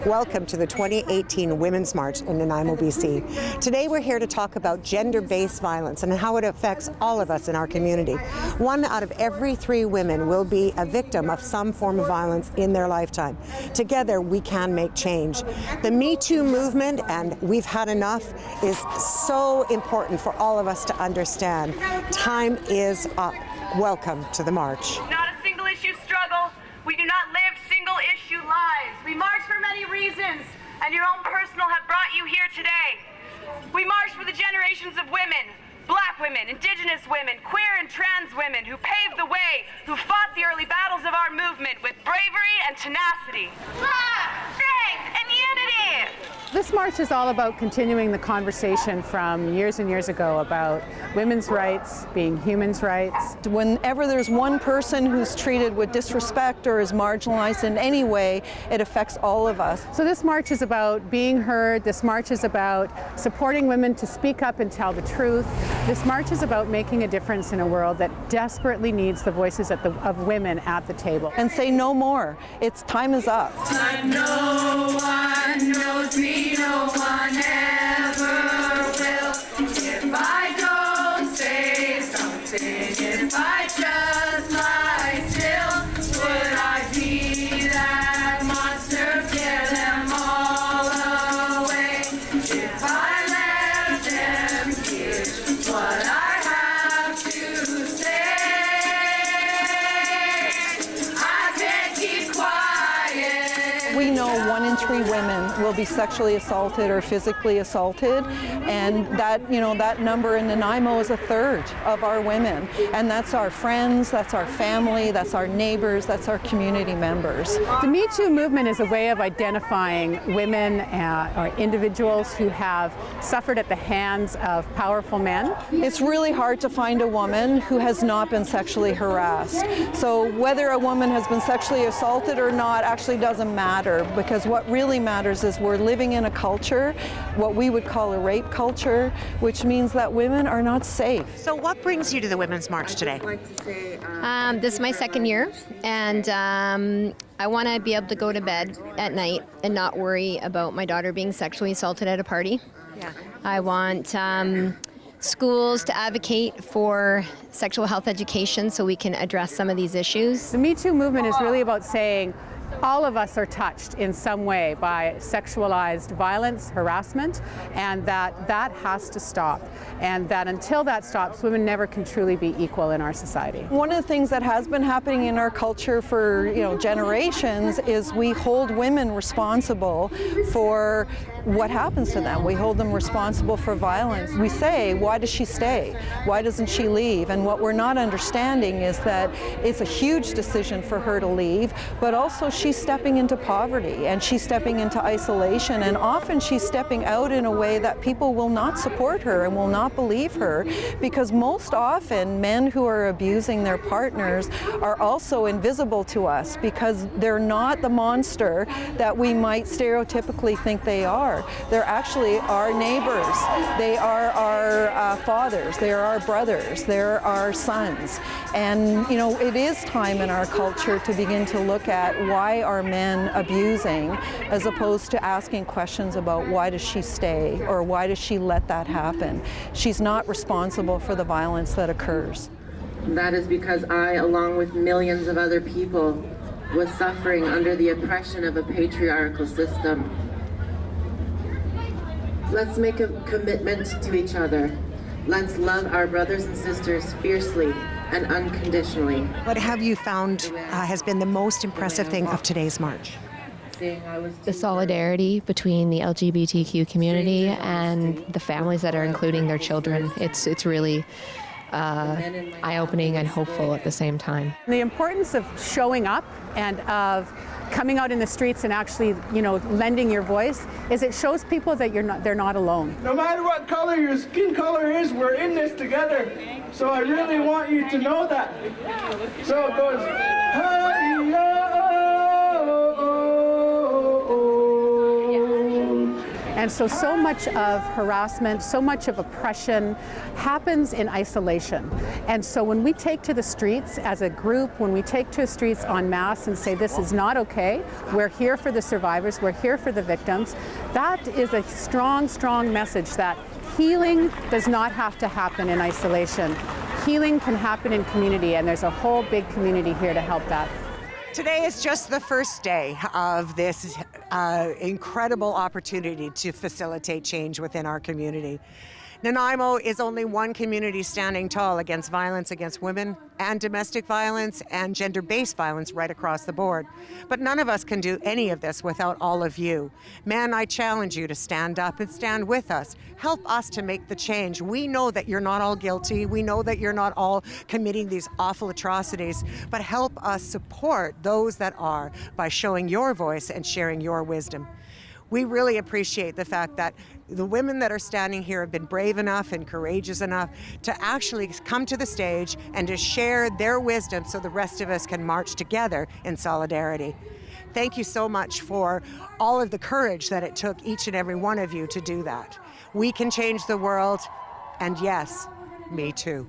Welcome to the 2018 Women's March in Nanaimo, BC. Today we're here to talk about gender-based violence and how it affects all of us in our community. 1 out of every 3 women will be a victim of some form of violence in their lifetime. Together we can make change. The Me2 movement and We've Had Enough is so important for all of us to understand. Time is up. Welcome to the march. Not a single issue struggle. We do not live single issue lives. We march for many reasons, and your own personal have brought you here today. We march for the generations of women, Black women, Indigenous women, queer and trans women who paved the way, who fought the early battles of our movement with bravery and tenacity. Love, strength, and unity! This march is all about continuing the conversation from years and years ago about women's rights being humans' rights. Whenever there's one person who's treated with disrespect or is marginalized in any way, it affects all of us. So this march is about being heard. This march is about supporting women to speak up and tell the truth. This march is about making a difference in a world that desperately needs the voices of women at the table. And say no more. It's time is up. No one knows me. No one ever will. If I don't say something, if I just lie still, would I be that monster, scare them all away? If I let them hear what I have to say, I can't keep quiet. We know 1 in 3 women will be sexually assaulted or physically assaulted, and that number in Nanaimo is 1/3 of our women, and that's our friends, that's our family, that's our neighbors, that's our community members. The Me2 movement is a way of identifying women or individuals who have suffered at the hands of powerful men. It's really hard to find a woman who has not been sexually harassed. So whether a woman has been sexually assaulted or not actually doesn't matter, because what really matters is we're living in a culture, what we would call a rape culture, which means that women are not safe. So what brings you to the Women's March today? This is my 2nd year, and I want to be able to go to bed at night and not worry about my daughter being sexually assaulted at a party. Yeah. I want schools to advocate for sexual health education so we can address some of these issues. The Me2 movement is really about saying all of us are touched in some way by sexualized violence, harassment, and that has to stop. And that until that stops, women never can truly be equal in our society. One of the things that has been happening in our culture for generations is we hold women responsible for what happens to them. We hold them responsible for violence. We say, why does she stay? Why doesn't she leave? And what we're not understanding is that it's a huge decision for her to leave, but also she's stepping into poverty and she's stepping into isolation, and often she's stepping out in a way that people will not support her and will not believe her, because most often men who are abusing their partners are also invisible to us because they're not the monster that we might stereotypically think they are. They're actually our neighbors. They are our fathers. They are our brothers. They're our sons. And it is time in our culture to begin to look at why are men abusing, as opposed to asking questions about why does she stay or why does she let that happen. She's not responsible for the violence that occurs. That is because I, along with millions of other people, was suffering under the oppression of a patriarchal system. Let's make a commitment to each other. Let's love our brothers and sisters fiercely and unconditionally. What have you found has been the most impressive thing of today's march? The solidarity between the LGBTQ community and the families that are including their children. It's really eye-opening and hopeful at the same time. The importance of showing up and of coming out in the streets and actually, lending your voice is it shows people that they're not alone. No matter what color your skin color is, we're in this together. So I really want you to know that. So it goes, hey-oh. And so much of harassment, so much of oppression happens in isolation. And so when we take to the streets as a group, when we take to the streets en masse and say this is not okay, we're here for the survivors, we're here for the victims, that is a strong, strong message that healing does not have to happen in isolation. Healing can happen in community, and there's a whole big community here to help that. Today is just the first day of this incredible opportunity to facilitate change within our community. Nanaimo is only one community standing tall against violence against women and domestic violence and gender-based violence right across the board. But none of us can do any of this without all of you. Man, I challenge you to stand up and stand with us. Help us to make the change. We know that you're not all guilty. We know that you're not all committing these awful atrocities, but help us support those that are by showing your voice and sharing your wisdom. We really appreciate the fact that the women that are standing here have been brave enough and courageous enough to actually come to the stage and to share their wisdom so the rest of us can march together in solidarity. Thank you so much for all of the courage that it took each and every one of you to do that. We can change the world, and yes, me too.